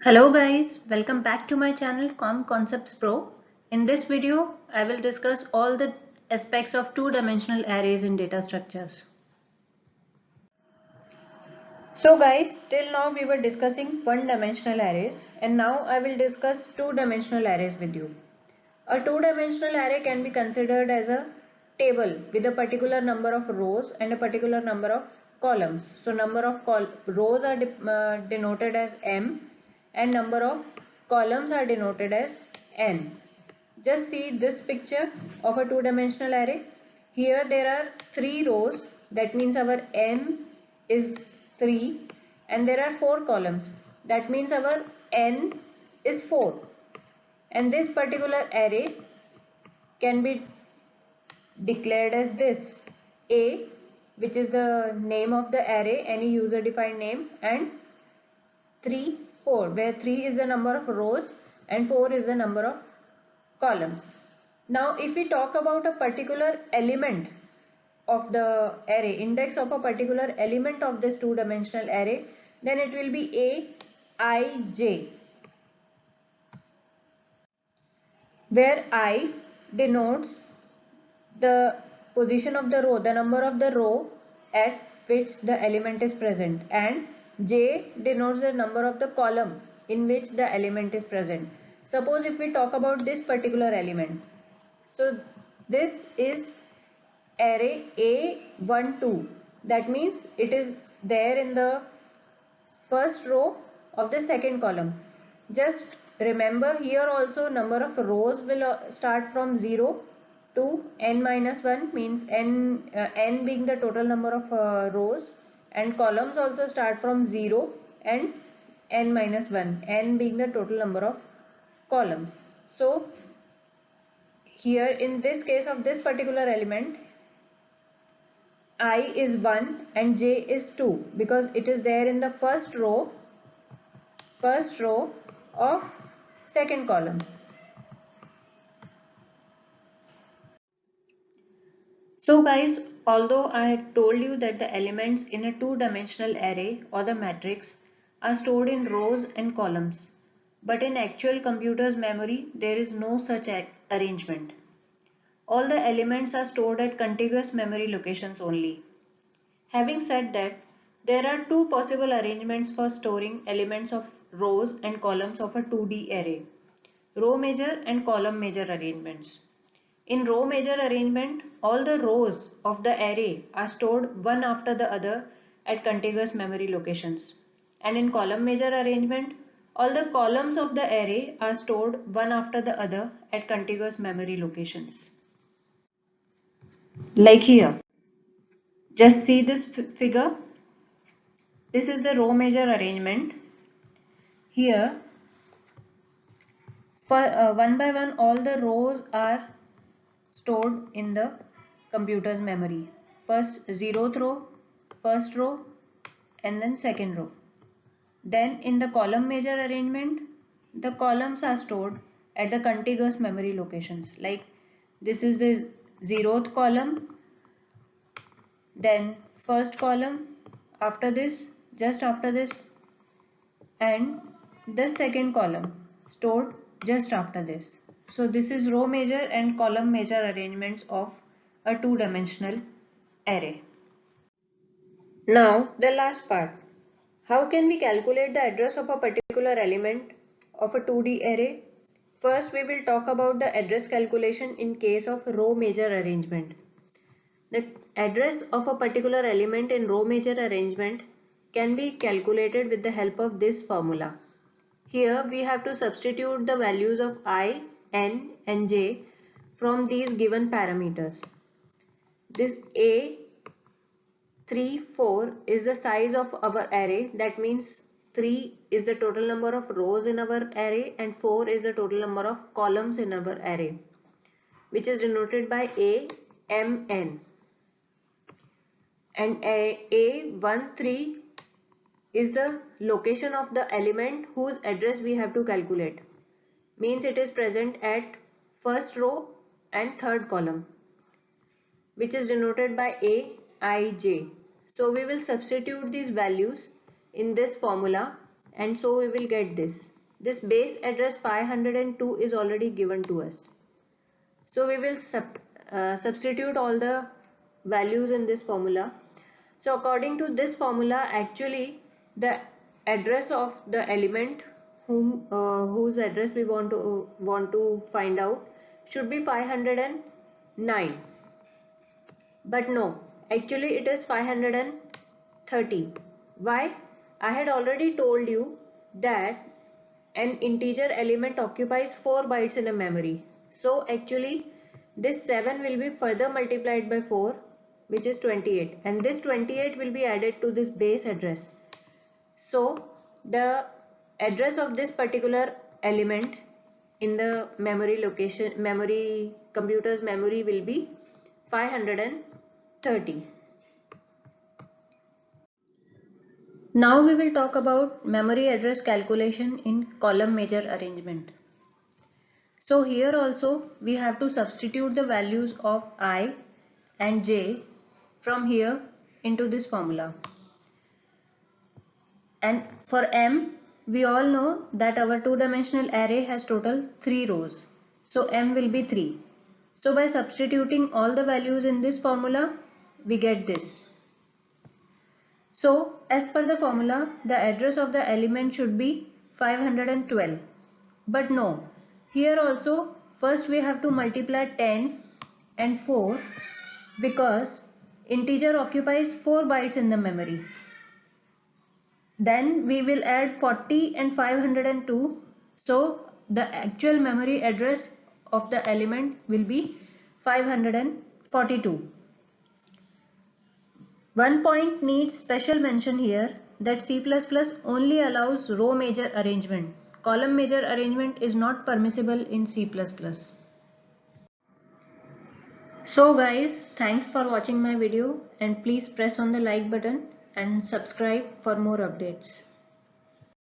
Hello guys, welcome back to my channel Concepts Pro. In this video, I will discuss all the aspects of two-dimensional arrays in data structures. So guys, till now we were discussing one-dimensional arrays and now I will discuss two-dimensional arrays with you. A two-dimensional array can be considered as a table with a particular number of rows and a particular number of columns. So number of rows are denoted as m and number of columns are denoted as n. Just see this picture of a two-dimensional array. Here there are 3 rows, that means our m is 3, and there are 4 columns, that means our n is 4. And this particular array can be declared as this: A, which is the name of the array, any user defined name, and 3, 4, where 3 is the number of rows and 4 is the number of columns. Now if we talk about a particular element of the array, index of a particular element of this two-dimensional array, then it will be a, I, j, where I denotes the position of the row, the number of the row at which the element is present, and j denotes the number of the column in which the element is present. Suppose if we talk about this particular element, so this is array A12, that means it is there in the first row of the second column. Just remember, here also number of rows will start from 0 to n minus 1, means n being the total number of rows, and columns also start from 0 and n minus 1, n being the total number of columns. So here in this case of this particular element, I is 1 and j is 2 because it is there in the first row of second column. So guys, although I had told you that the elements in a two-dimensional array or the matrix are stored in rows and columns, but in actual computer's memory there is no such arrangement. All the elements are stored at contiguous memory locations only. Having said that, there are two possible arrangements for storing elements of rows and columns of a 2D array: row major and column major arrangements. In row major arrangement, all the rows of the array are stored one after the other at contiguous memory locations. And in column major arrangement, all the columns of the array are stored one after the other at contiguous memory locations. Like here, just see this figure. This is the row major arrangement. Here, one by one, all the rows are stored in the computer's memory. First 0th row, first row, and then second row. Then in the column major arrangement, the columns are stored at the contiguous memory locations. Like this is the 0th column, then first column, after this, just after this, and the second column stored just after this. So this is row major and column major arrangements of a two-dimensional array. Now the last part. How can we calculate the address of a particular element of a 2D array? First we will talk about the address calculation in case of row major arrangement. The address of a particular element in row major arrangement can be calculated with the help of this formula. Here we have to substitute the values of I, n and j from these given parameters. This A 3, 4 is the size of our array, that means 3 is the total number of rows in our array and 4 is the total number of columns in our array, which is denoted by A, M, N. And A13 is the location of the element whose address we have to calculate. Means it is present at first row and third column, which is denoted by A, I, J. So we will substitute these values in this formula and so we will get this. this base address 502 is already given to us. So we will substitute all the values in this formula. So according to this formula, actually the address of the element whose address we want to find out should be 509. But no, actually it is 530. Why? I had already told you that an integer element occupies 4 bytes in a memory. So actually this 7 will be further multiplied by 4, which is 28, and this 28 will be added to this base address. So the address of this particular element in the computer's memory will be 530. Now we will talk about memory address calculation in column measure arrangement. So here also we have to substitute the values of I and j from here into this formula. And for m, we all know that our two-dimensional array has total 3 rows. So m will be 3. So by substituting all the values in this formula, we get this. So as per the formula, the address of the element should be 512. But no, here also first we have to multiply 10 and 4 because integer occupies 4 bytes in the memory. Then we will add 40 and 502. So the actual memory address of the element will be 542. One point needs special mention here that C++ only allows row measure arrangement. Column measure arrangement is not permissible in C++. So guys, thanks for watching my video and please press on the like button and subscribe for more updates.